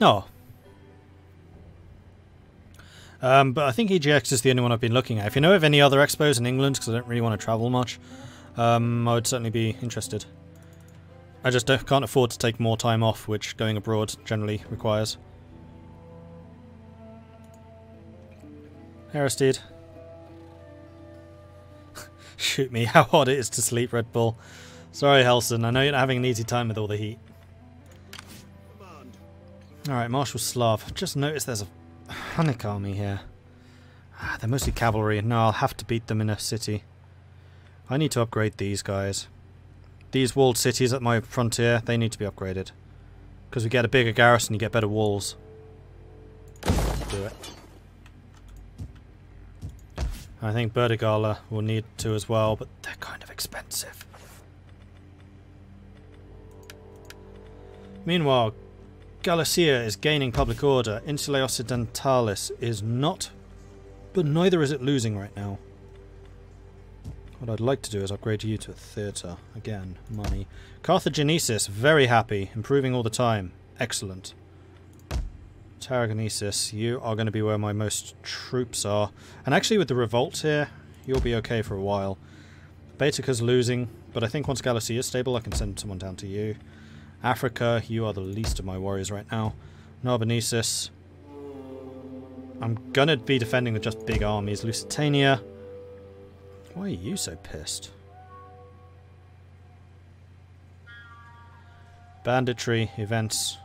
Oh. But I think EGX is the only one I've been looking at. If you know of any other expos in England, because I don't really want to travel much, I would certainly be interested. I just can't afford to take more time off, which going abroad generally requires. Aristide. Shoot me, how hot it is to sleep, Red Bull. Sorry, Helson, I know you're not having an easy time with all the heat. Alright, Marshal Slav. Just noticed there's a Hunnic army here. They're mostly cavalry, and no, I'll have to beat them in a city. I need to upgrade these guys. These walled cities at my frontier, they need to be upgraded. Because we get a bigger garrison, you get better walls. Do it. I think Berdigala will need to as well, but they're kind of expensive. Meanwhile, Galicia is gaining public order. Insulae Occidentalis is not, but neither is it losing right now. What I'd like to do is upgrade you to a theatre. Again, money. Carthagenesis, very happy. Improving all the time. Excellent. Tarragonesis, you are going to be where my most troops are. And actually with the revolt here, you'll be okay for a while. Baetica's losing, but I think once Galicia is stable I can send someone down to you. Africa, you are the least of my worries right now. Narbonensis. I'm going to be defending with just big armies. Lusitania. Why are you so pissed? Banditry, events,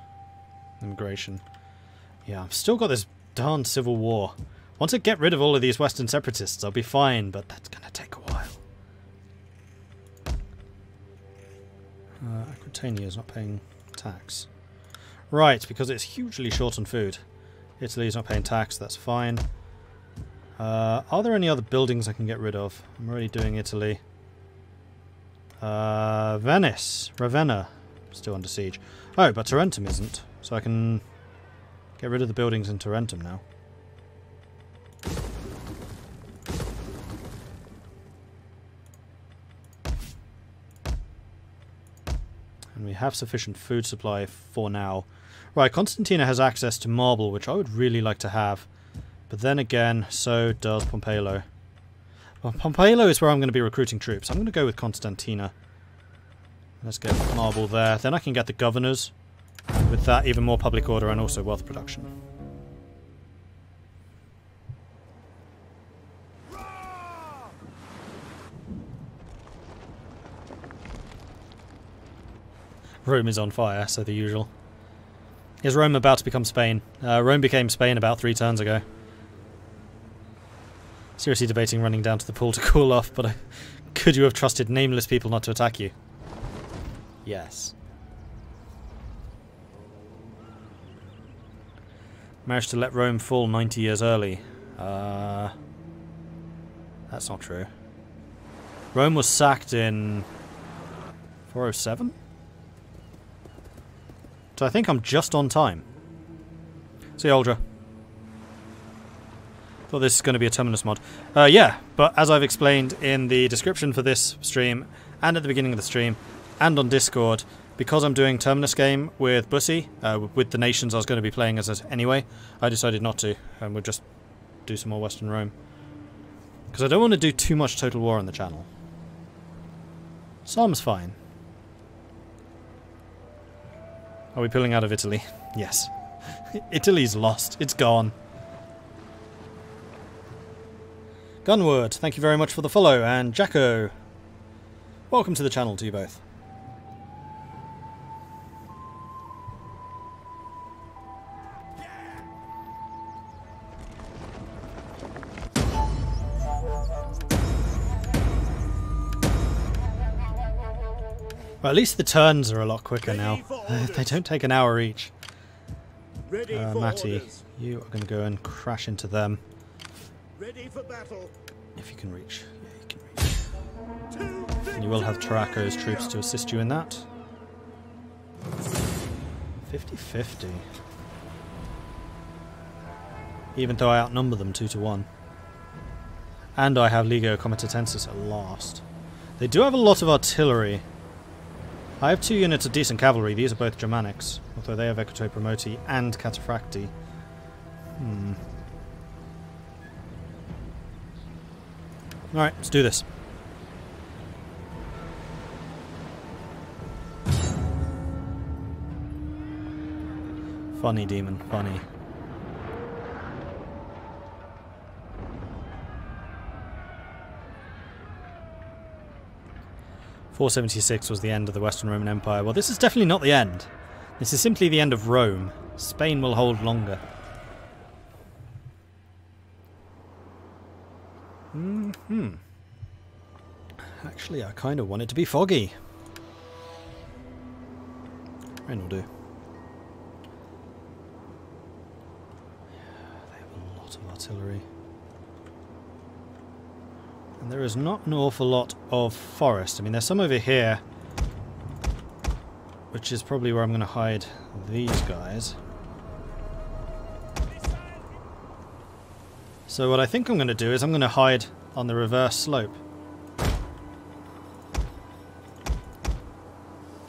immigration. Yeah, I've still got this darn civil war. Once I get rid of all of these Western separatists, I'll be fine, but that's going to take a while. Aquitania is not paying tax. Right, because it's hugely short on food. Italy is not paying tax, that's fine. Are there any other buildings I can get rid of? I'm already doing Italy. Venice, Ravenna, still under siege. Oh, but Tarentum isn't, so I can get rid of the buildings in Tarentum now. And we have sufficient food supply for now. Right, Constantina has access to marble, which I would really like to have. But then again, so does Pompelo. Well, Pompelo is where I'm going to be recruiting troops. I'm going to go with Constantina. Let's get marble there. Then I can get the governors. With that, even more public order and also wealth production. Rome is on fire, so the usual. Is Rome about to become Spain? Rome became Spain about 3 turns ago. Seriously debating running down to the pool to cool off, but could you have trusted nameless people not to attack you? Yes. Managed to let Rome fall 90 years early. That's not true. Rome was sacked in 407? So I think I'm just on time. See you, Aldra. Thought this is going to be a Terminus mod. Yeah, but as I've explained in the description for this stream, and at the beginning of the stream, and on Discord, because I'm doing Terminus game with Bussy, with the nations I was going to be playing as anyway, I decided not to, and we'll just do some more Western Rome. Because I don't want to do too much Total War on the channel. Some's fine. Are we pulling out of Italy? Yes. Italy's lost. It's gone. Gunward, thank you very much for the follow, and Jacko, welcome to the channel to you both. Well, at least the turns are a lot quicker now. They don't take an hour each. Matty, you are going to go and crash into them. Ready for battle. If you can reach. Yeah, you can reach. And you will have Tarraco's troops to assist you in that. 50-50. Even though I outnumber them 2-1. And I have Legio Comitatensis at last. They do have a lot of artillery. I have 2 units of decent cavalry. These are both Germanics, although they have Equitoi Promoti and Cataphracti. Alright, let's do this. Funny, demon, funny. .476 was the end of the Western Roman Empire. Well, this is definitely not the end. This is simply the end of Rome. Spain will hold longer. Actually, I kind of want it to be foggy. Rain will do. They have a lot of artillery. And there is not an awful lot of forest. I mean, there's some over here, which is probably where I'm going to hide these guys. So what I think I'm going to do is I'm going to hide on the reverse slope.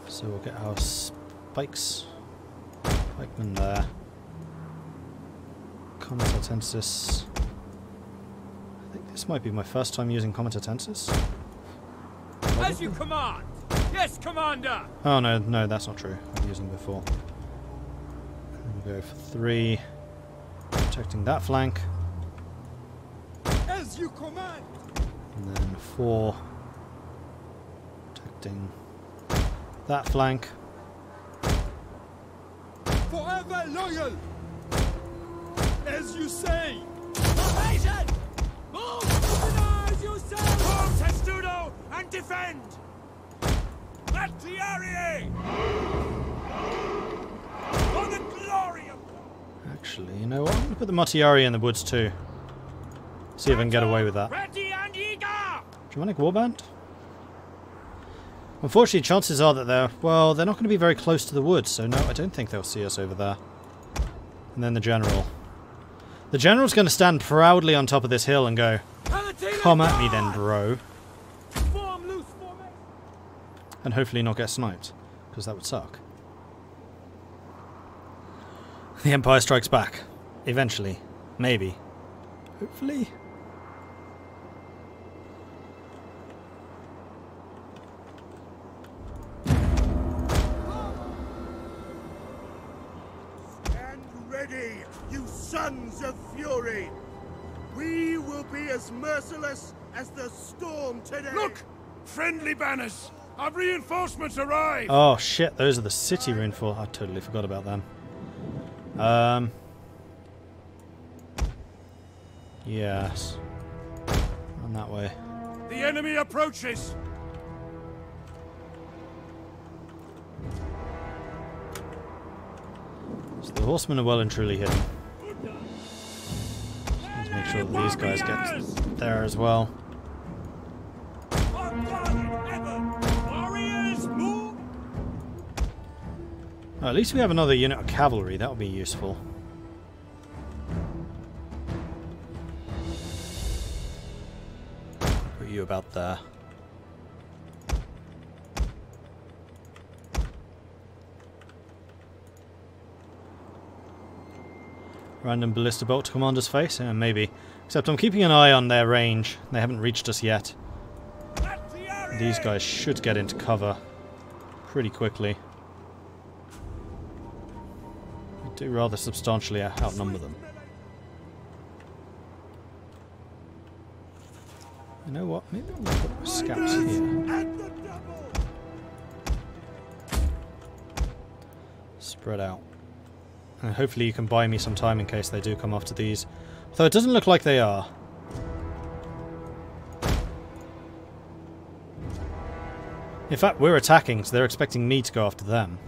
So we'll get our spikes. Pikemen there. Comitatensis. I think this might be my first time using Comitatensis. As you command! Yes, Commander! Oh no, that's not true. I've used them before. We'll go for 3. Protecting that flank. As you command! And then 4. Protecting that flank. Forever loyal! As you say! Formation! Move! As you say! Form testudo and defend! Artillery! For the glory of God! Actually, you know what? I'm going to put the Mottiari in the woods too. See if I can get away with that. Ready and eager! Germanic Warband? Unfortunately, chances are that they're not going to be very close to the woods, so no, I don't think they'll see us over there. And then the General. The General's going to stand proudly on top of this hill and go, "Come at me then, bro." And hopefully not get sniped, because that would suck. The Empire strikes back. Eventually. Maybe. Hopefully. Stand ready, you sons of fury! We will be as merciless as the storm today! Look! Friendly banners! Our reinforcements arrive! Oh shit, those are the city reinforcements. I totally forgot about them. Yes. On that way. The enemy approaches! So the horsemen are well and truly hidden. Just need to make sure that these guys get there as well. Oh, at least we have another unit of cavalry, that would be useful. Put you about there. Random ballista bolt to Commander's face? Yeah, maybe. Except I'm keeping an eye on their range. They haven't reached us yet. These guys should get into cover pretty quickly. We do rather substantially outnumber them. You know what? Maybe we'll put scouts here. Spread out. And hopefully you can buy me some time in case they do come after these. Although it doesn't look like they are. In fact, we're attacking, so they're expecting me to go after them.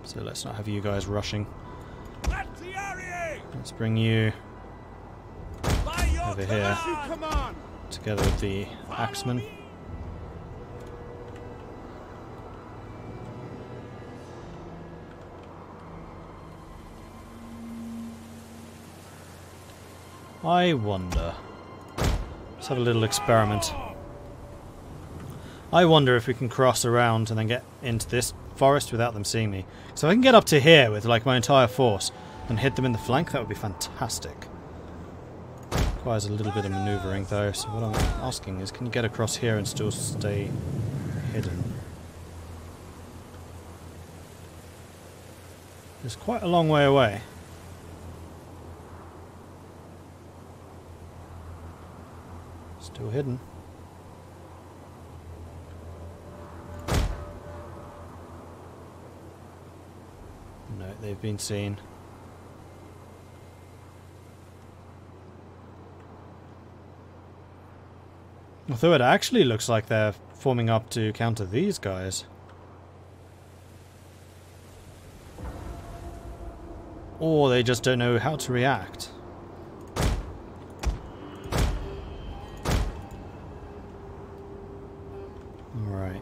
So let's not have you guys rushing. Let's bring you over here, together with the axemen. I wonder... Let's have a little experiment. I wonder if we can cross around and then get into this forest without them seeing me. So if I can get up to here with like my entire force and hit them in the flank, that would be fantastic. Requires a little bit of manoeuvring though, so what I'm asking is, can you get across here and still stay hidden? It's quite a long way away. Still hidden. No, they've been seen. Although it actually looks like they're forming up to counter these guys. Or they just don't know how to react. Alright.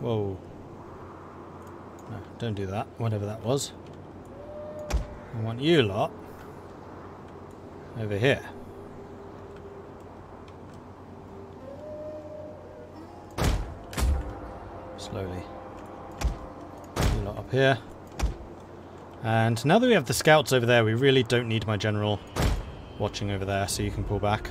Whoa. No, don't do that, whatever that was. I want you lot over here. Slowly. You lot up here. And now that we have the scouts over there, we really don't need my general watching over there, so you can pull back.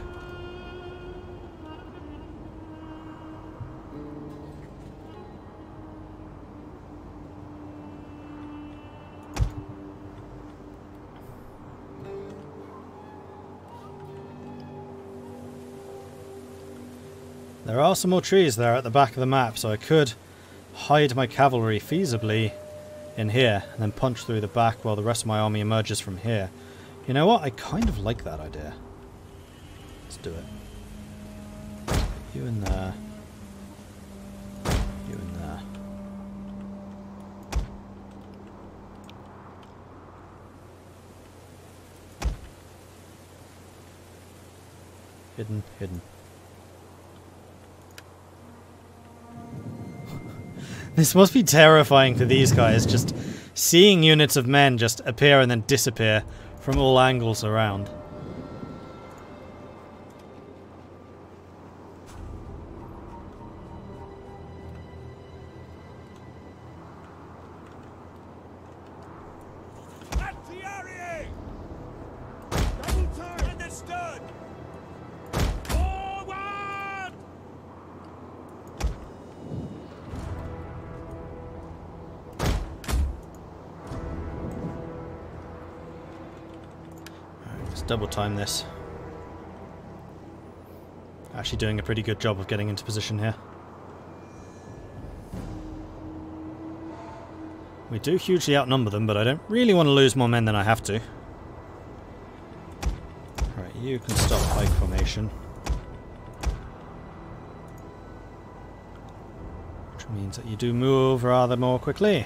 There are some more trees there at the back of the map, so I could hide my cavalry feasibly in here and then punch through the back while the rest of my army emerges from here. You know what? I kind of like that idea. Let's do it. You in there. You in there. Hidden, hidden. This must be terrifying for these guys, just seeing units of men just appear and then disappear from all angles around. Double time this. Actually doing a pretty good job of getting into position here. We do hugely outnumber them, but I don't really want to lose more men than I have to. Alright, you can stop pike formation. Which means that you do move rather more quickly.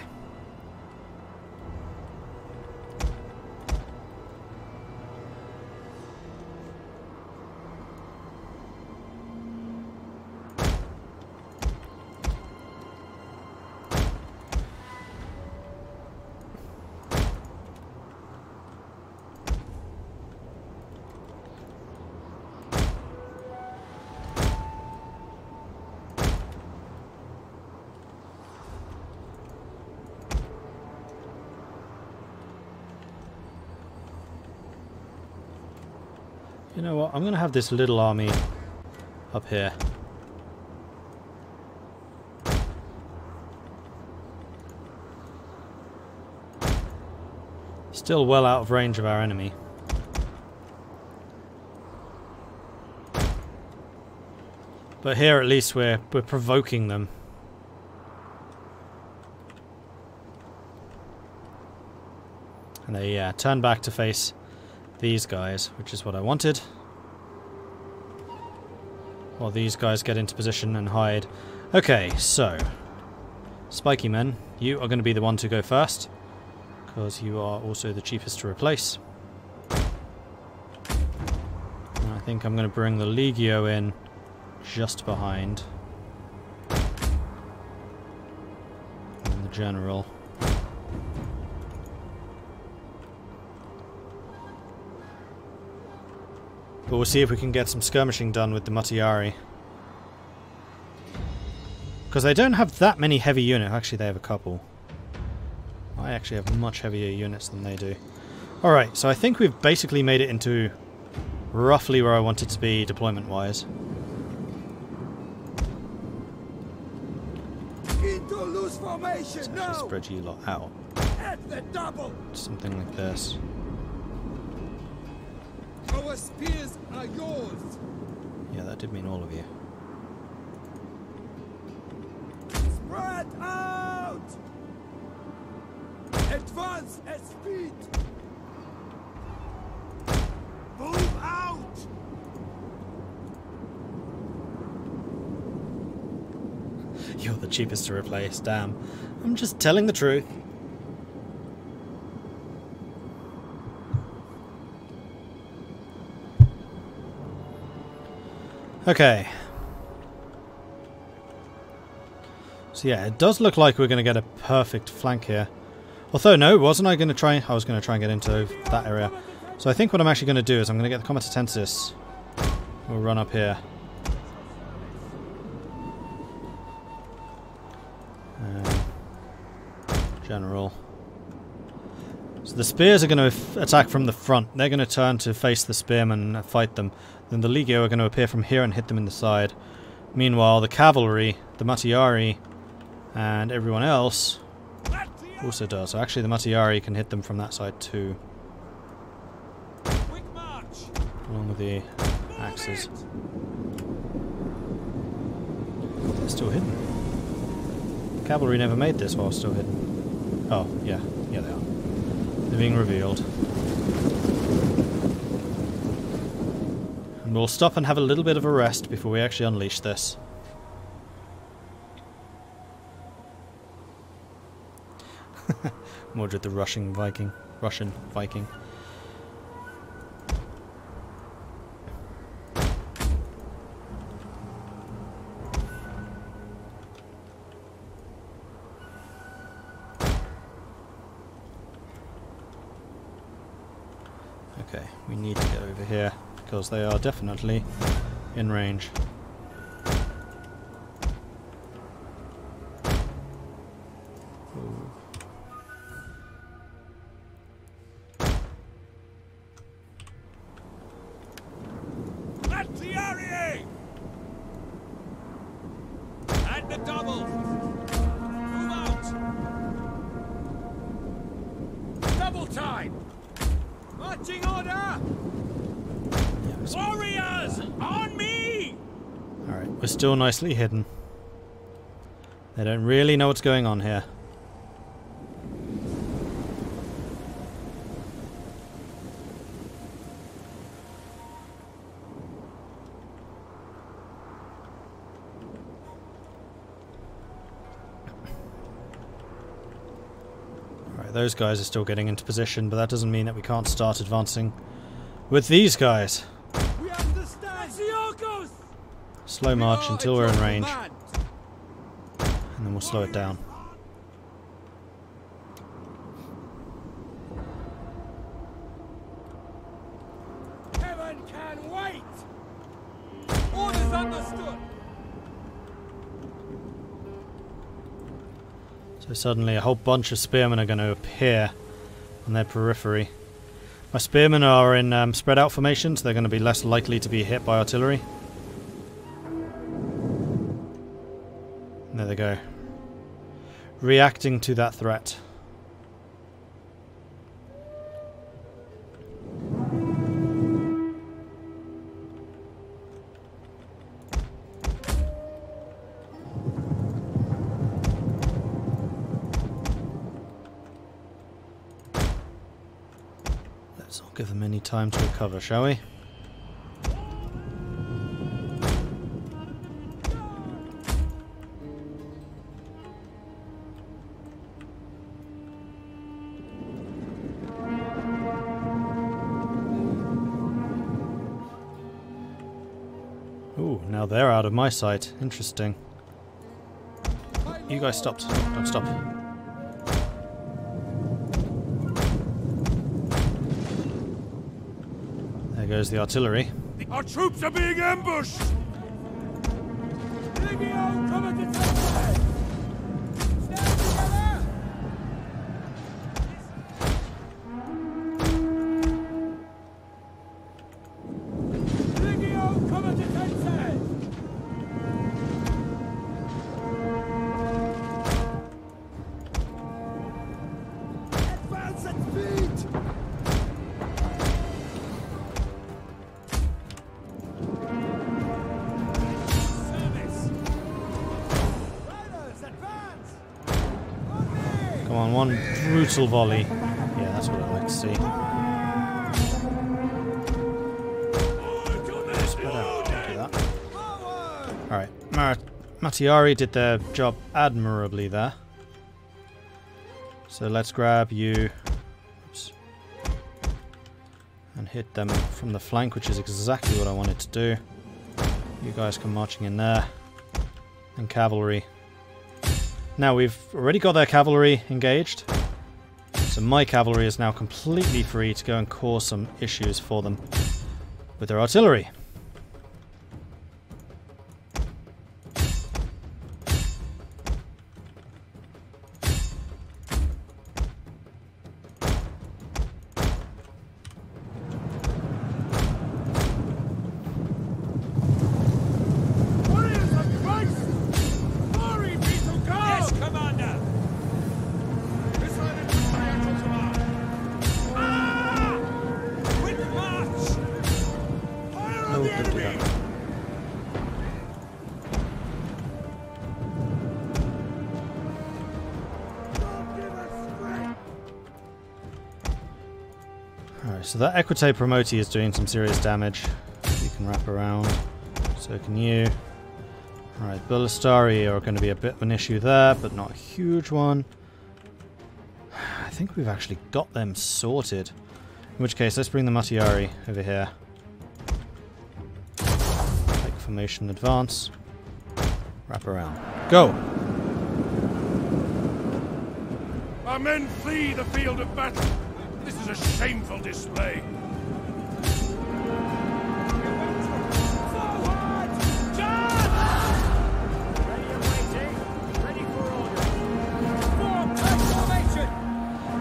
You know what, I'm going to have this little army up here. Still well out of range of our enemy. But here at least we're provoking them. And they turn back to face these guys, which is what I wanted. While these guys get into position and hide. Okay, so spiky men, you are going to be the one to go first, because you are also the cheapest to replace. And I think I'm going to bring the Legio in just behind. And the General. But we'll see if we can get some skirmishing done with the Mutiari. Because they don't have that many heavy units. Actually, they have a couple. I actually have much heavier units than they do. Alright, so I think we've basically made it into roughly where I want it to be deployment-wise. Into loose formation now. Spread you lot out. At the double. Something like this. Our spears are yours. Yeah, that did mean all of you. Spread out. Advance at speed. Move out. You're the cheapest to replace, damn. I'm just telling the truth. Okay. So yeah, it does look like we're going to get a perfect flank here. Although, no, wasn't I going to try... I was going to try and get into that area. So I think what I'm actually going to do is I'm going to get the Comitatensis. We'll run up here. General. So the spears are going to attack from the front. They're going to turn to face the spearmen and fight them. Then the Legio are going to appear from here and hit them in the side. Meanwhile, the cavalry, the Mutiari, and everyone else also does. So actually the Mutiari can hit them from that side too. Along with the axes. They're still hidden. The cavalry never made this while still hidden. Oh, yeah. Yeah, they are. They're being revealed. And we'll stop and have a little bit of a rest before we actually unleash this. Mordred the Russian Viking. Okay, we need to get over here because they are definitely in range. At the double. Move out. Double time. Marching order! Yeah, Warriors! On me! alright, we're still nicely hidden. They don't really know what's going on here. Those guys are still getting into position, but that doesn't mean that we can't start advancing with these guys. We understand. Slow march until we're in range, and then we'll slow it down. Heaven can wait. Orders understood. So suddenly a whole bunch of spearmen are going to appear on their periphery. My spearmen are in spread out formations, they're going to be less likely to be hit by artillery. There they go. Reacting to that threat. Let's not give them any time to recover, shall we? Now they're out of my sight. Interesting. You guys stopped. Don't stop. There goes the artillery. Our troops are being ambushed! Come on, one brutal volley. Yeah, that's what I'd like to see. Spread out, don't do that. Alright, Matiari did their job admirably there. So let's grab you. Oops. And hit them from the flank, which is exactly what I wanted to do. You guys come marching in there. And cavalry. Now we've already got their cavalry engaged, so my cavalry is now completely free to go and cause some issues for them with their artillery. Alright, so that Equite Promoti is doing some serious damage. You can wrap around. So can you. Alright, Ballistari are going to be a bit of an issue there, but not a huge one. I think we've actually got them sorted. In which case, let's bring the Matiari over here. Take formation, advance. Wrap around. Go! Our men flee the field of battle. This is a shameful display.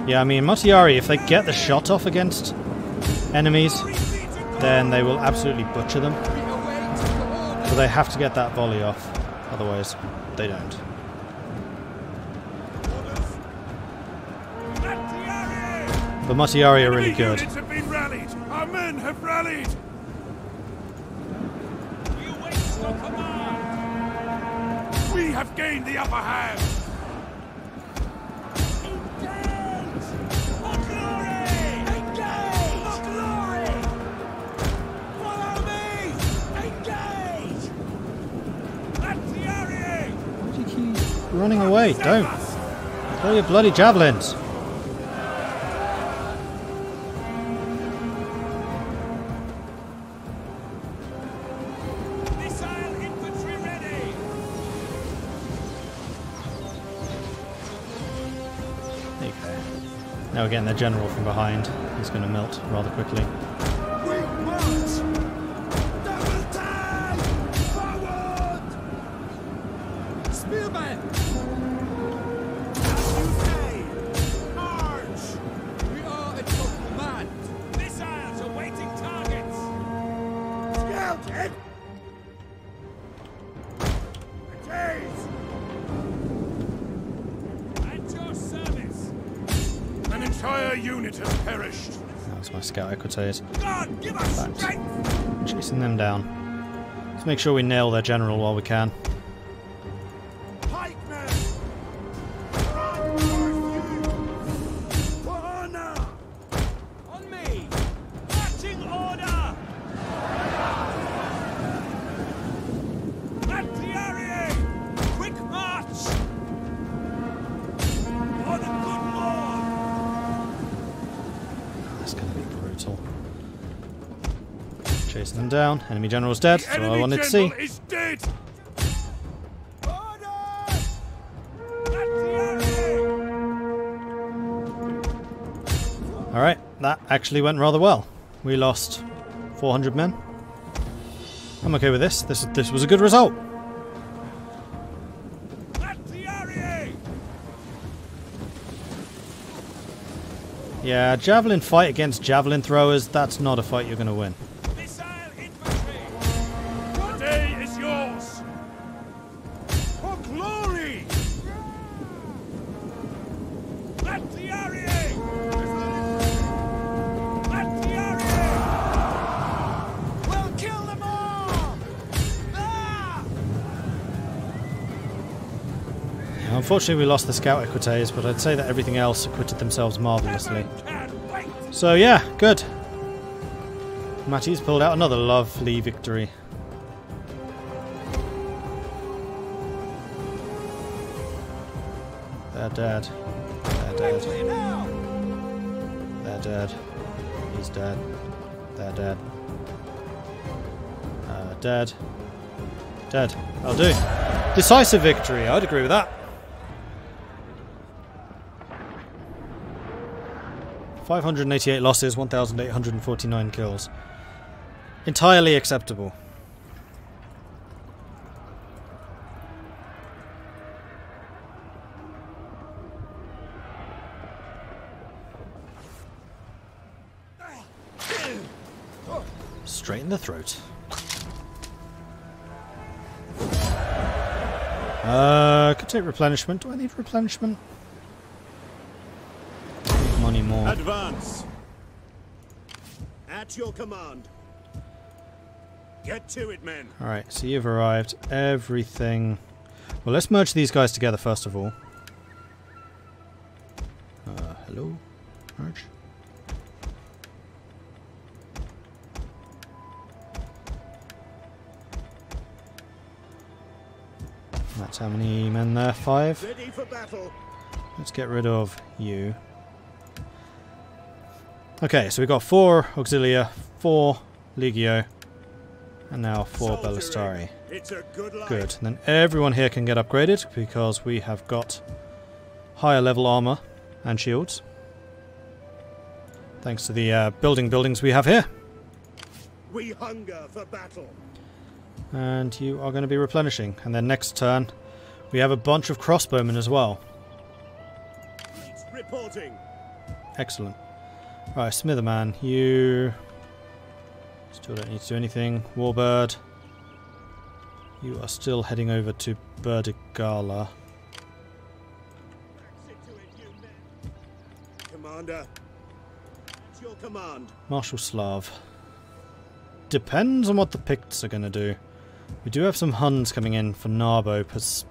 Yeah, I mean, Matiari, if they get the shot off against enemies, then they will absolutely butcher them. So they have to get that volley off, otherwise they don't. The Matiari are really good. Units have been rallied. Our men have rallied. We have gained the upper hand. Running away, don't. Throw your bloody javelins. Missile infantry ready. There you go. Now we're getting their general from behind. He's going to melt rather quickly. Unit has perished. That was my scout equites. Chasing them down. Let's make sure we nail their general while we can. On me! Marching order! Artillery! Quick march! For the good Lord! That's going to be brutal. Chasing them down. Enemy general's dead. That's what I wanted to see. Is dead. it! Alright, that actually went rather well. We lost 400 men. I'm okay with this. This was a good result. Yeah, javelin fight against javelin throwers, that's not a fight you're going to win. Missile infantry! The day is yours! For glory! Artillery! Artillery! We'll kill them all! Ah! Unfortunately we lost the scout equites, but I'd say that everything else acquitted themselves marvellously. So yeah, good. Matty's pulled out another lovely victory. They're dead. They're dead. They're dead. He's dead. They're dead. Dead. Dead. I'll do. Decisive victory, I'd agree with that. 588 losses, 1,849 kills. Entirely acceptable. Straight in the throat. Could take replenishment. Do I need replenishment? Money more. Advance! At your command. Get to it, men. Alright, so you've arrived. Everything. Well, let's merge these guys together first of all. Hello? Merge. That's how many men there? 5. Ready for battle. Let's get rid of you. Okay, so we've got 4 Auxilia, 4 Legio, and now 4 Ballistari. It's a good life. Good. And then everyone here can get upgraded because we have got higher level armor and shields. Thanks to the buildings we have here. We hunger for battle. And you are going to be replenishing. And then next turn, we have a bunch of crossbowmen as well. Reporting. Excellent. Right, Smitherman, you still don't need to do anything. Warbird, you are still heading over to Burdigala. Commander, it's your command. Marshal Slav. Depends on what the Picts are going to do. We do have some Huns coming in for Narbo,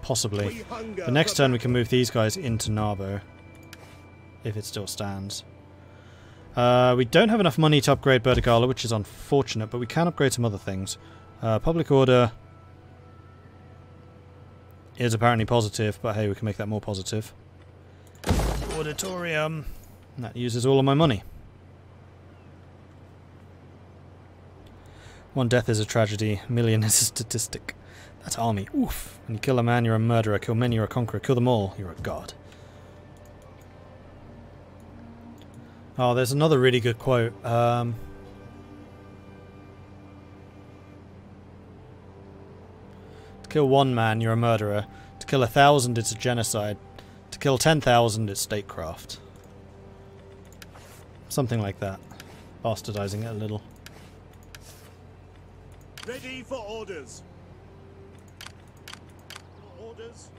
possibly. The next turn we can move these guys into Narbo, if it still stands. We don't have enough money to upgrade Burdigala, which is unfortunate, but we can upgrade some other things. Public order is apparently positive, but hey, we can make that more positive. Auditorium. That uses all of my money. 1 death is a tragedy, 1,000,000 is a statistic. That's army. Oof. When you kill a man, you're a murderer. Kill men, you're a conqueror. Kill them all, you're a god. Oh, there's another really good quote. To kill 1 man, you're a murderer. To kill 1,000, it's a genocide. To kill 10,000, it's statecraft. Something like that. Bastardizing it a little. Ready for orders. Orders.